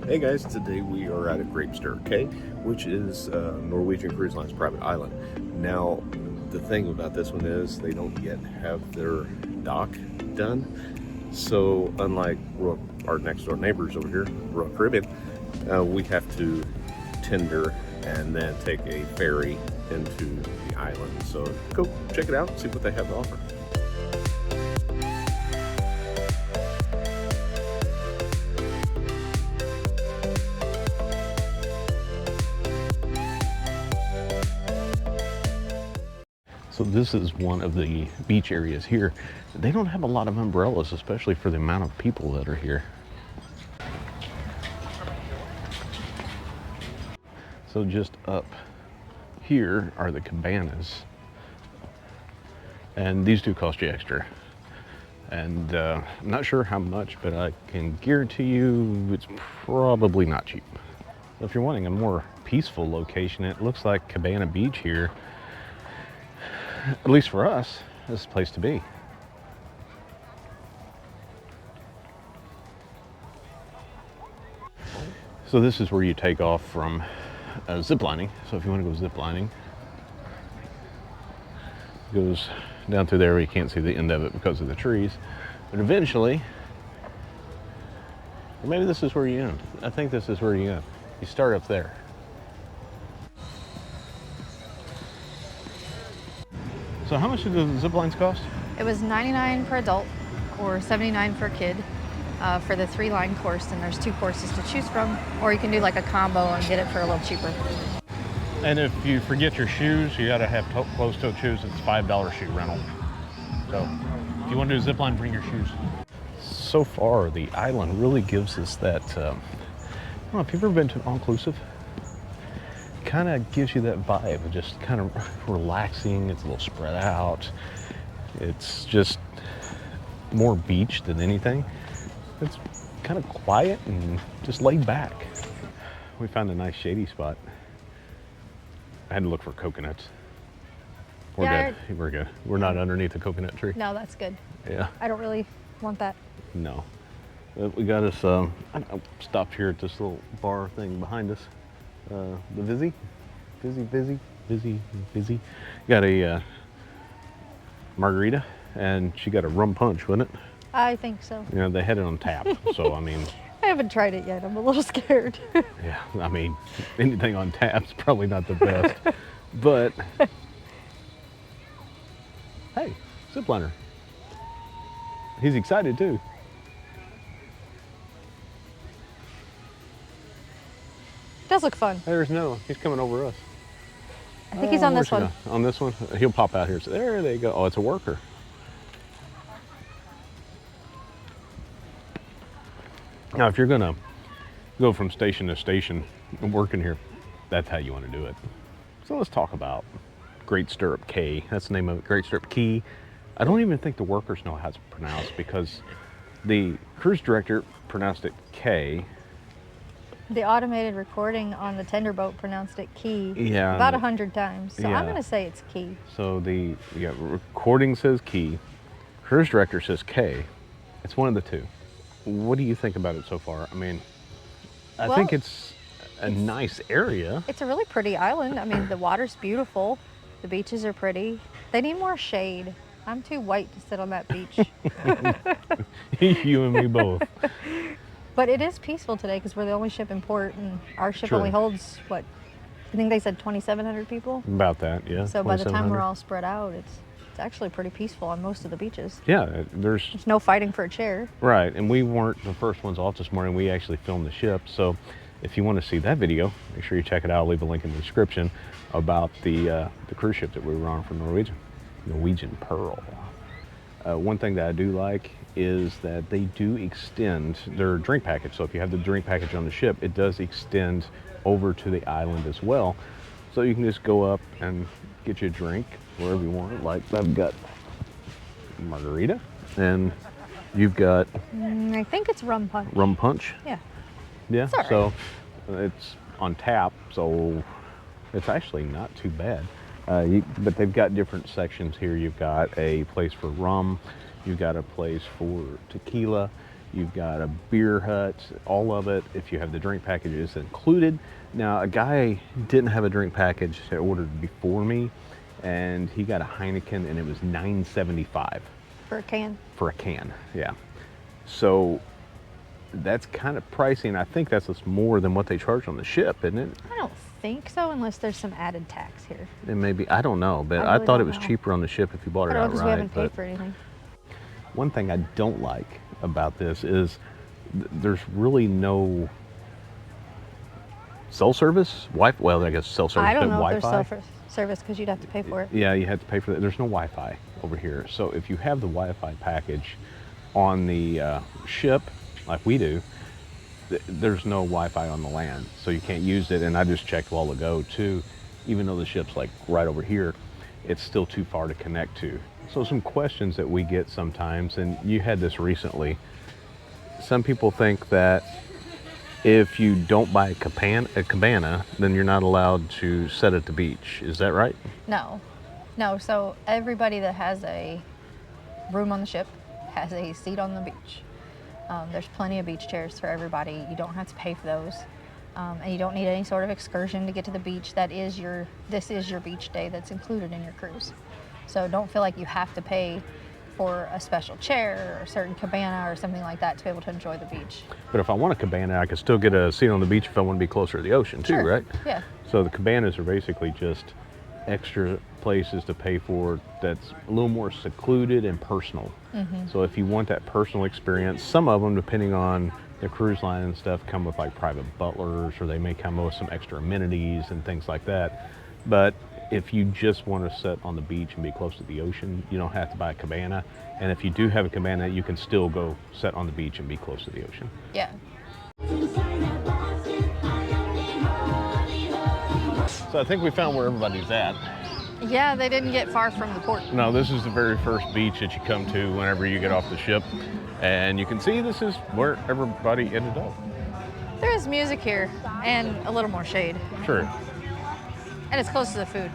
Hey guys, today we are at a Great Stirrup Cay, which is Norwegian Cruise Line's private island. Now, the thing about this one is they don't yet have their dock done. So, unlike our next door neighbors over here, Royal Caribbean, we have to tender and then take a ferry into the island. So, go check it out, see what they have to offer. So this is one of the beach areas here. They don't have a lot of umbrellas, especially for the amount of people that are here. So just up here are the cabanas. And these do cost you extra. And I'm not sure how much, but I can guarantee you it's probably not cheap. So if you're wanting a more peaceful location, it looks like Cabana Beach here, at least for us, is the place to be. So this is where you take off from ziplining. So if you want to go ziplining, it goes down through there where you can't see the end of it because of the trees. But eventually, or maybe this is where you end. I think this is where you end. You start up there. So how much did the zip lines cost? It was $99 per adult or $79 for a kid for the 3-line course, and there's 2 courses to choose from, or you can do like a combo and get it for a little cheaper. And if you forget your shoes, you gotta have closed-toed shoes. It's $5 shoe rental. So if you want to do a zip line, bring your shoes. So far, the island really gives us that, I don't know, if you've ever been to all-inclusive? Kind of gives you that vibe of just kind of relaxing. It's a little spread out. It's just more beach than anything. It's kind of quiet and just laid back. We found a nice shady spot. I had to look for coconuts. We're good. We're good. We're not underneath a coconut tree. No, that's good. Yeah. I don't really want that. No. We got us, I stopped here at this little bar thing behind us. The Busy. Got a margarita, and she got a rum punch, wasn't it? I think so. You know, they had it on tap, so I mean. I haven't tried it yet. I'm a little scared. Yeah, I mean, anything on tap's probably not the best, but hey, zipliner. He's excited too. Does look fun. There's no, he's coming over us. I think he's on this one. On this one? He'll pop out here. So there they go. Oh, it's a worker. Now, if you're gonna go from station to station and working here, that's how you want to do it. So let's talk about Great Stirrup Cay. That's the name of it, Great Stirrup Cay. I don't even think the workers know how it's pronounced because the cruise director pronounced it Cay. The automated recording on the tender boat pronounced it key about 100 times. So I'm going to say it's key. So the recording says key, cruise director says Cay. It's one of the two. What do you think about it so far? I mean, I think it's a nice area. It's a really pretty island. I mean, the water's beautiful. The beaches are pretty. They need more shade. I'm too white to sit on that beach. You and me both. But it is peaceful today because we're the only ship in port, and our ship only holds, what, I think they said 2,700 people? About that, yeah. So by the time we're all spread out, it's actually pretty peaceful on most of the beaches. Yeah, there's no fighting for a chair. Right, and we weren't the first ones off this morning. We actually filmed the ship. So if you want to see that video, make sure you check it out. I'll leave a link in the description about the cruise ship that we were on from Norwegian Pearl. One thing that I do like is that they do extend their drink package. So if you have the drink package on the ship, it does extend over to the island as well. So you can just go up and get you a drink wherever you want. Like I've got margarita, and you've got I think it's rum punch. Rum punch? Yeah. Yeah, right. So it's on tap, so it's actually not too bad. But they've got different sections here. You've got a place for rum, you've got a place for tequila, You've got a beer hut, all of it. If you have the drink package, is included. Now, a guy didn't have a drink package that ordered before me, and he got a Heineken, and it was $9.75 For a can. for a can. Yeah. So that's kind of pricey, and I think that's just more than what they charge on the ship, isn't it? I don't think so, unless there's some added tax here. And maybe, I don't know, but I I really thought it don't was know. cheaper on the ship if you bought I it don't know, because we haven't outright. paid for anything. One thing I don't like about this is there's really no cell service. Well, I guess cell service, I don't but know if Wi-Fi. there's service because you'd have to pay for it. Yeah, you have to pay for that. There's no Wi-Fi over here. So if you have the Wi-Fi package on the ship, like we do, there's no Wi-Fi on the land, so you can't use it. And I just checked a while ago too, even though the ship's like right over here, it's still too far to connect to. So some questions that we get sometimes, and you had this recently. Some people think that if you don't buy a cabana, then you're not allowed to set at the beach. Is that right? No. So everybody that has a room on the ship has a seat on the beach. There's plenty of beach chairs for everybody. You don't have to pay for those. And you don't need any sort of excursion to get to the beach. This is your beach day that's included in your cruise. So don't feel like you have to pay for a special chair or a certain cabana or something like that to be able to enjoy the beach. But if I want a cabana, I can still get a seat on the beach if I want to be closer to the ocean too, Sure. right? Yeah. So the cabanas are basically just extra places to pay for that's a little more secluded and personal. So if you want that personal experience, some of them, depending on the cruise line and stuff, come with like private butlers, or they may come with some extra amenities and things like that. But if you just want to sit on the beach and be close to the ocean, you don't have to buy a cabana. And if you do have a cabana, you can still go sit on the beach and be close to the ocean. Yeah. So I think we found where everybody's at. Yeah, they didn't get far from the port. No, this is the very first beach that you come to whenever you get off the ship. And you can see this is where everybody ended up. There is music here and a little more shade. True. And it's close to the food.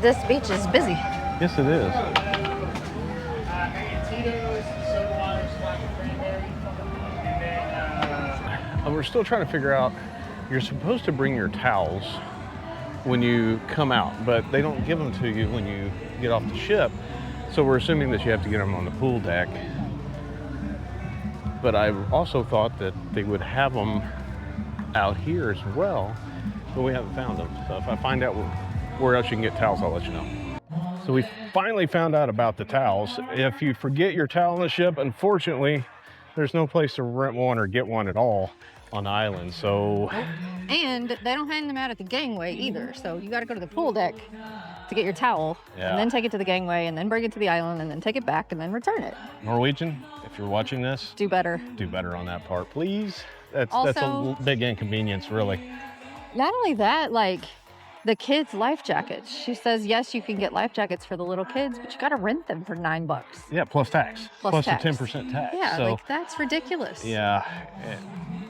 This beach is busy. Yes, it is. And we're still trying to figure out, you're supposed to bring your towels when you come out, but they don't give them to you when you get off the ship. So we're assuming that you have to get them on the pool deck. But I also thought that they would have them out here as well, but we haven't found them. So if I find out where else you can get towels, I'll let you know. So we finally found out about the towels. If you forget your towel on the ship, unfortunately, there's no place to rent one or get one at all on the island. So, And they don't hang them out at the gangway either. So you got to go to the pool deck to get your towel, Yeah. and then take it to the gangway, and then bring it to the island, and then take it back, and then return it. Norwegian, if you're watching this, Do better. do better on that part, please. That's a Also- big inconvenience, really. Not only that, like the kids' life jackets. She says, yes, you can get life jackets for the little kids, but you got to rent them for $9. Yeah, plus tax. Plus the tax. 10% tax. Yeah, So, like that's ridiculous. yeah,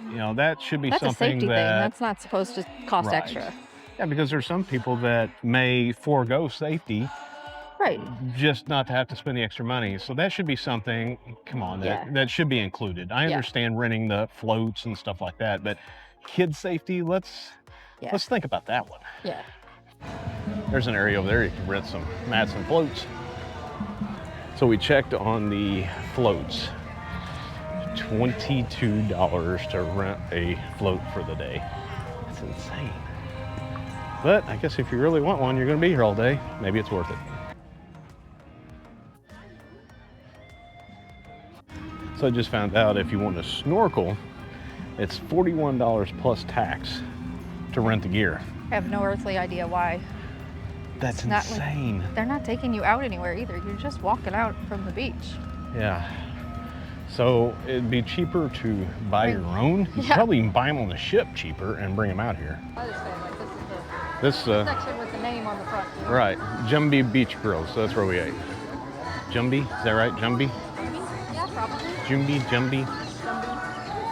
you know, that should be That's a something safety thing. that... That's not supposed to cost Right. extra. Yeah, because there's some people that may forego safety Right. just not to have to spend the extra money. So that should be something, come on, Yeah. that should be included. I Yeah. understand renting the floats and stuff like that, but kid safety, let's think about that one. Yeah. There's an area over there you can rent some mats and floats. So we checked on the floats. $22 to rent a float for the day. That's insane. But I guess if you really want one, you're gonna be here all day. Maybe it's worth it. So I just found out if you want to snorkel, it's $41 plus tax to rent the gear. I have no earthly idea why. That's Not like- insane. They're not taking you out anywhere either. You're just walking out from the beach. Yeah. So it'd be cheaper to buy your own. You could Yeah. probably even buy them on the ship cheaper and bring them out here. I just feel like This, is the section with the name on the front. You know? right, Jumbie Beach Grill. So that's where we ate. Jumbie, is that right? Jumbie? Yeah, probably. Jumbie, Jumbie.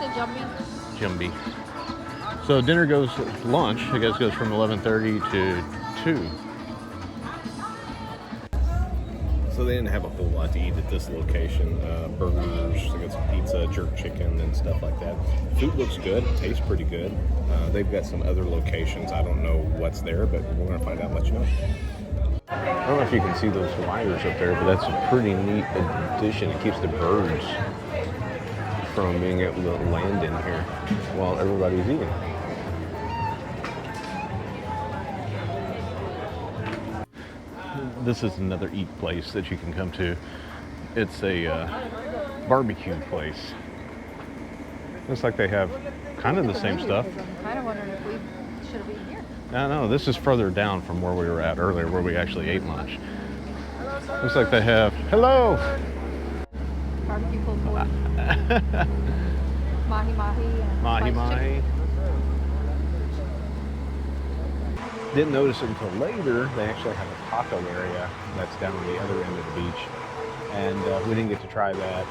Say Jumbie. Jumbie. So dinner goes, lunch, I guess, goes from 11:30 to 2. So they didn't have a whole lot to eat at this location. Burgers, they got some pizza, jerk chicken, and stuff like that. Food looks good, tastes pretty good. They've got some other locations. I don't know what's there, but we're gonna find out and let you know. I don't know if you can see those wires up there, but that's a pretty neat addition. It keeps the birds from being able to land in here while everybody's eating. This is another eat place that you can come to. It's a barbecue place. Looks like they have kind of the same stuff. I'm kind of wondering if we should have eaten here. No, this is further down from where we were at earlier, where we actually ate lunch. Looks like they have, hello! Barbecue pulled pork. Mahi mahi and Mahi spiced mahi. chicken. Didn't notice it until later. They actually have a taco area that's down on the other end of the beach. And we didn't get to try that.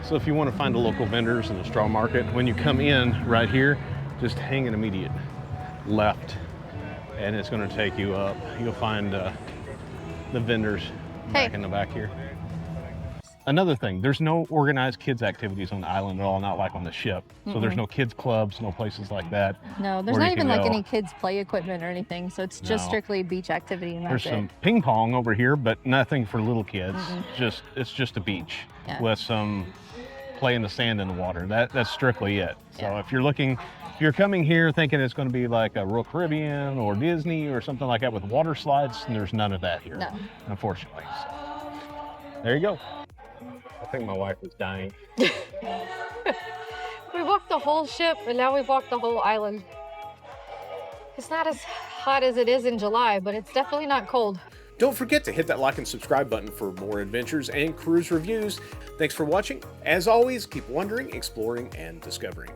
So if you want to find the local vendors in the straw market, when you come in right here, just hang an immediate left. And it's going to take you up. You'll find the vendors back in the back here. Another thing, there's no organized kids activities on the island at all, not like on the ship. So there's no kids clubs, no places like that. No, there's not even like any kids play equipment or anything. So it's just strictly beach activity and that's There's some ping pong over here, but nothing for little kids. It's just a beach with some play in the sand and the water. That's strictly it. So if you're coming here thinking it's going to be like a Royal Caribbean or Disney or something like that with water slides, there's none of that here, unfortunately. So, there you go. I think my wife is dying. We walked the whole ship and now we've walked the whole island. It's not as hot as it is in July, but it's definitely not cold. Don't forget to hit that like and subscribe button for more adventures and cruise reviews. Thanks for watching. As always, keep wondering, exploring, and discovering.